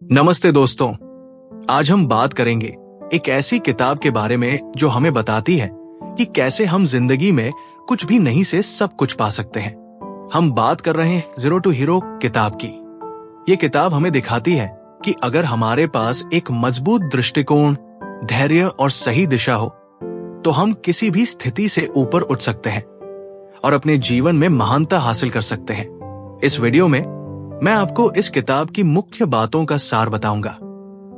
नमस्ते दोस्तों, आज हम बात करेंगे एक ऐसी किताब के बारे में जो हमें बताती है कि कैसे हम जिंदगी में कुछ भी नहीं से सब कुछ पा सकते हैं। हम बात कर रहे हैं जीरो टू हीरो किताब की। ये किताब हमें दिखाती है कि अगर हमारे पास एक मजबूत दृष्टिकोण, धैर्य और सही दिशा हो तो हम किसी भी स्थिति से ऊपर उठ सकते हैं और अपने जीवन में महानता हासिल कर सकते हैं। इस वीडियो में मैं आपको इस किताब की मुख्य बातों का सार बताऊंगा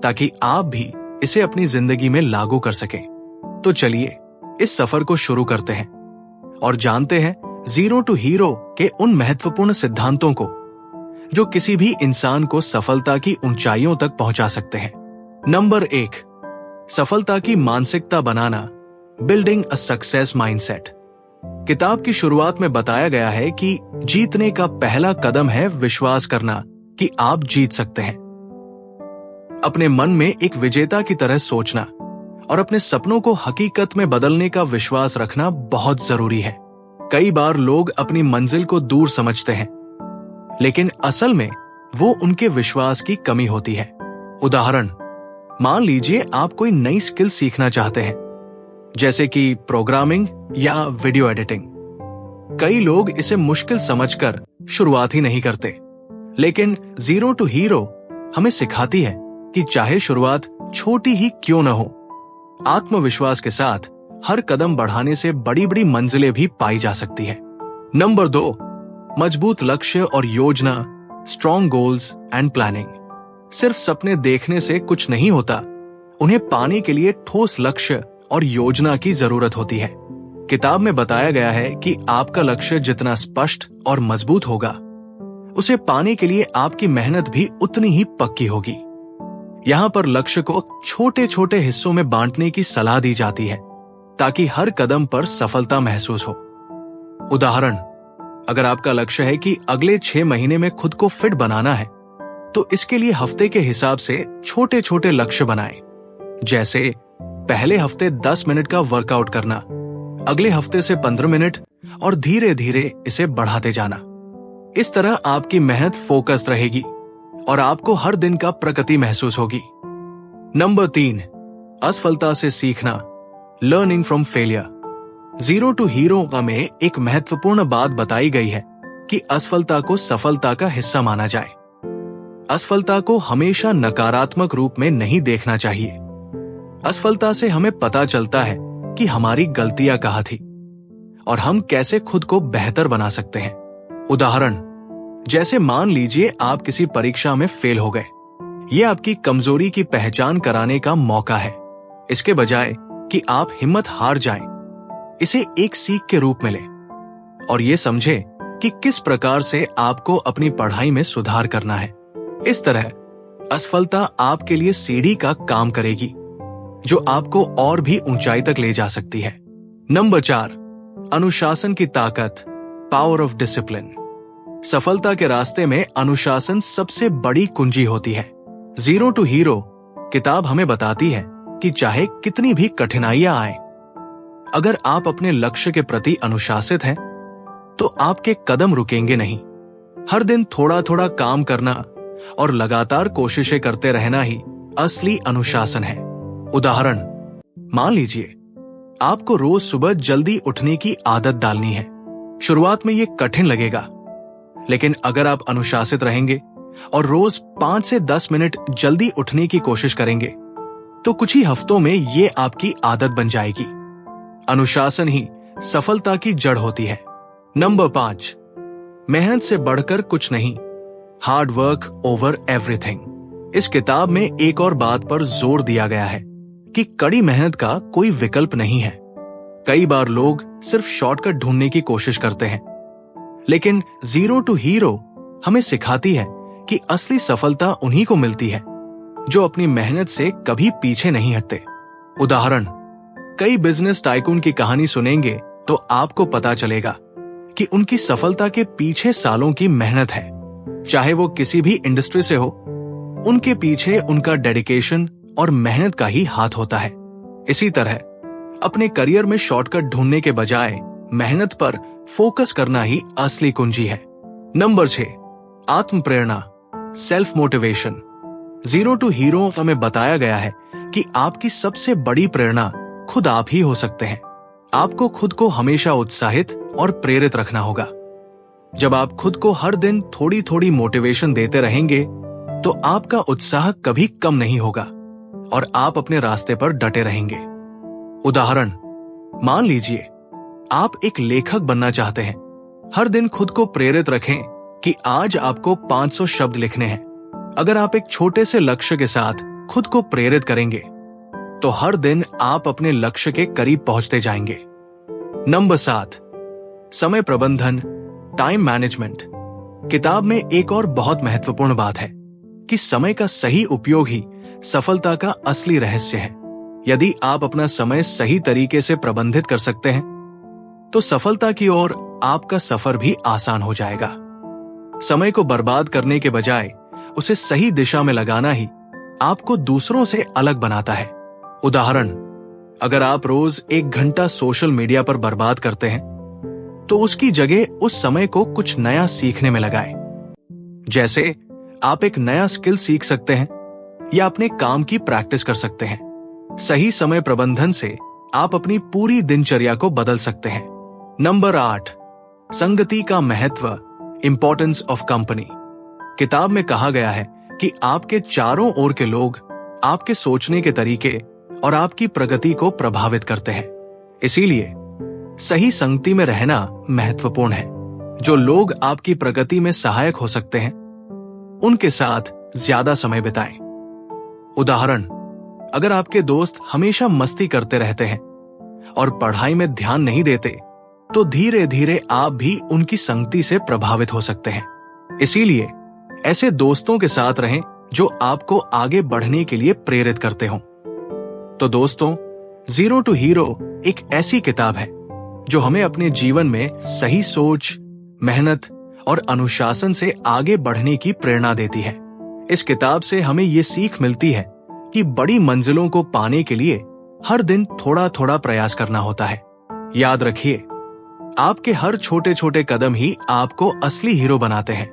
ताकि आप भी इसे अपनी जिंदगी में लागू कर सकें। तो चलिए इस सफर को शुरू करते हैं और जानते हैं जीरो टू हीरो के उन महत्वपूर्ण सिद्धांतों को जो किसी भी इंसान को सफलता की ऊंचाइयों तक पहुंचा सकते हैं। नंबर 1, सफलता की मानसिकता बनाना, बिल्डिंग अ सक्सेस माइंडसेट। किताब की शुरुआत में बताया गया है कि जीतने का पहला कदम है विश्वास करना कि आप जीत सकते हैं। अपने मन में एक विजेता की तरह सोचना और अपने सपनों को हकीकत में बदलने का विश्वास रखना बहुत जरूरी है। कई बार लोग अपनी मंजिल को दूर समझते हैं, लेकिन असल में वो उनके विश्वास की कमी होती है। उदाहरण, मान लीजिए आप कोई नई स्किल सीखना चाहते हैं, जैसे कि प्रोग्रामिंग या वीडियो एडिटिंग। कई लोग इसे मुश्किल समझकर शुरुआत ही नहीं करते, लेकिन जीरो टू हीरो हमें सिखाती है कि चाहे शुरुआत छोटी ही क्यों न हो, आत्मविश्वास के साथ हर कदम बढ़ाने से बड़ी बड़ी मंजिलें भी पाई जा सकती है। नंबर 2, मजबूत लक्ष्य और योजना, स्ट्रॉन्ग गोल्स एंड प्लानिंग। सिर्फ सपने देखने से कुछ नहीं होता, उन्हें पाने के लिए ठोस लक्ष्य और योजना की जरूरत होती है। किताब में बताया गया है कि आपका लक्ष्य जितना स्पष्ट और मजबूत होगा, उसे पाने के लिए आपकी मेहनत भी उतनी ही पक्की होगी। यहाँ पर लक्ष्य को छोटे छोटे हिस्सों में बांटने की सलाह दी जाती है ताकि हर कदम पर सफलता महसूस हो। उदाहरण, अगर आपका लक्ष्य है कि अगले 6 महीने में खुद को फिट बनाना है, तो इसके लिए हफ्ते के हिसाब से छोटे छोटे लक्ष्य बनाएं, जैसे पहले हफ्ते 10 मिनट का वर्कआउट करना, अगले हफ्ते से 15 मिनट और धीरे धीरे इसे बढ़ाते जाना। इस तरह आपकी मेहनत फोकस्ड रहेगी और आपको हर दिन का प्रगति महसूस होगी। नंबर 3, असफलता से सीखना, learning from failure. Zero to hero में एक महत्वपूर्ण बात बताई गई है कि असफलता को सफलता का हिस्सा माना जाए। असफलता को हमेशा नकारात्मक रूप में नहीं देखना चाहिए। असफलता से हमें पता चलता है कि हमारी गलतियां कहाँ थी और हम कैसे खुद को बेहतर बना सकते हैं। उदाहरण, जैसे मान लीजिए आप किसी परीक्षा में फेल हो गए। यह आपकी कमजोरी की पहचान कराने का मौका है। इसके बजाय कि आप हिम्मत हार जाएं, इसे एक सीख के रूप में लें और ये समझें कि किस प्रकार से आपको अपनी पढ़ाई में सुधार करना है। इस तरह असफलता आपके लिए सीढ़ी का काम करेगी जो आपको और भी ऊंचाई तक ले जा सकती है। नंबर 4, अनुशासन की ताकत, पावर ऑफ डिसिप्लिन। सफलता के रास्ते में अनुशासन सबसे बड़ी कुंजी होती है। जीरो टू हीरो किताब हमें बताती है कि चाहे कितनी भी कठिनाइयां आए, अगर आप अपने लक्ष्य के प्रति अनुशासित हैं, तो आपके कदम रुकेंगे नहीं। हर दिन थोड़ा थोड़ा काम करना और लगातार कोशिशें करते रहना ही असली अनुशासन है। उदाहरण, मान लीजिए आपको रोज सुबह जल्दी उठने की आदत डालनी है। शुरुआत में यह कठिन लगेगा, लेकिन अगर आप अनुशासित रहेंगे और रोज 5 से 10 मिनट जल्दी उठने की कोशिश करेंगे, तो कुछ ही हफ्तों में ये आपकी आदत बन जाएगी। अनुशासन ही सफलता की जड़ होती है। नंबर 5, मेहनत से बढ़कर कुछ नहीं, हार्ड वर्क ओवर एवरीथिंग। इस किताब में एक और बात पर जोर दिया गया है कि कड़ी मेहनत का कोई विकल्प नहीं है। कई बार लोग सिर्फ शॉर्टकट ढूंढने की कोशिश करते हैं, लेकिन जीरो टू हीरो हमें सिखाती है कि असली सफलता उन्हीं को मिलती है जो अपनी मेहनत से कभी पीछे नहीं हटते। उदाहरण, कई बिजनेस टाइकून की कहानी सुनेंगे तो आपको पता चलेगा कि उनकी सफलता के पीछे सालों की मेहनत है। चाहे वो किसी भी इंडस्ट्री से हो, उनके पीछे उनका डेडिकेशन और मेहनत का ही हाथ होता है। इसी तरह अपने करियर में शॉर्टकट ढूंढने के बजाय मेहनत पर फोकस करना ही असली कुंजी है। नंबर 6, आत्म प्रेरणा, self motivation. Zero to hero हमें बताया गया है कि आपकी सबसे बड़ी प्रेरणा खुद आप ही हो सकते हैं। आपको खुद को हमेशा उत्साहित और प्रेरित रखना होगा। जब आप खुद को हर दिन थोड़ी थोड़ी मोटिवेशन देते रहेंगे तो आपका उत्साह कभी कम नहीं होगा और आप अपने रास्ते पर डटे रहेंगे। उदाहरण, मान लीजिए आप एक लेखक बनना चाहते हैं। हर दिन खुद को प्रेरित रखें कि आज आपको 500 शब्द लिखने हैं। अगर आप एक छोटे से लक्ष्य के साथ खुद को प्रेरित करेंगे तो हर दिन आप अपने लक्ष्य के करीब पहुंचते जाएंगे। नंबर 7, समय प्रबंधन, टाइम मैनेजमेंट। किताब में एक और बहुत महत्वपूर्ण बात है कि समय का सही उपयोग ही सफलता का असली रहस्य है। यदि आप अपना समय सही तरीके से प्रबंधित कर सकते हैं तो सफलता की ओर आपका सफर भी आसान हो जाएगा। समय को बर्बाद करने के बजाय उसे सही दिशा में लगाना ही आपको दूसरों से अलग बनाता है। उदाहरण, अगर आप रोज 1 घंटा सोशल मीडिया पर बर्बाद करते हैं तो उसकी जगह उस समय को कुछ नया सीखने में लगाएं। जैसे आप एक नया स्किल सीख सकते हैं या अपने काम की प्रैक्टिस कर सकते हैं। सही समय प्रबंधन से आप अपनी पूरी दिनचर्या को बदल सकते हैं। नंबर 8, संगति का महत्व, इंपॉर्टेंस ऑफ कंपनी। किताब में कहा गया है कि आपके चारों ओर के लोग आपके सोचने के तरीके और आपकी प्रगति को प्रभावित करते हैं। इसीलिए सही संगति में रहना महत्वपूर्ण है। जो लोग आपकी प्रगति में सहायक हो सकते हैं उनके साथ ज्यादा समय बिताएं। उदाहरण, अगर आपके दोस्त हमेशा मस्ती करते रहते हैं और पढ़ाई में ध्यान नहीं देते तो धीरे धीरे आप भी उनकी संगति से प्रभावित हो सकते हैं। इसीलिए ऐसे दोस्तों के साथ रहें जो आपको आगे बढ़ने के लिए प्रेरित करते हों। तो दोस्तों, जीरो टू हीरो एक ऐसी किताब है जो हमें अपने जीवन में सही सोच, मेहनत और अनुशासन से आगे बढ़ने की प्रेरणा देती है। इस किताब से हमें ये सीख मिलती है कि बड़ी मंजिलों को पाने के लिए हर दिन थोड़ा थोड़ा प्रयास करना होता है। याद रखिए, आपके हर छोटे छोटे कदम ही आपको असली हीरो बनाते हैं।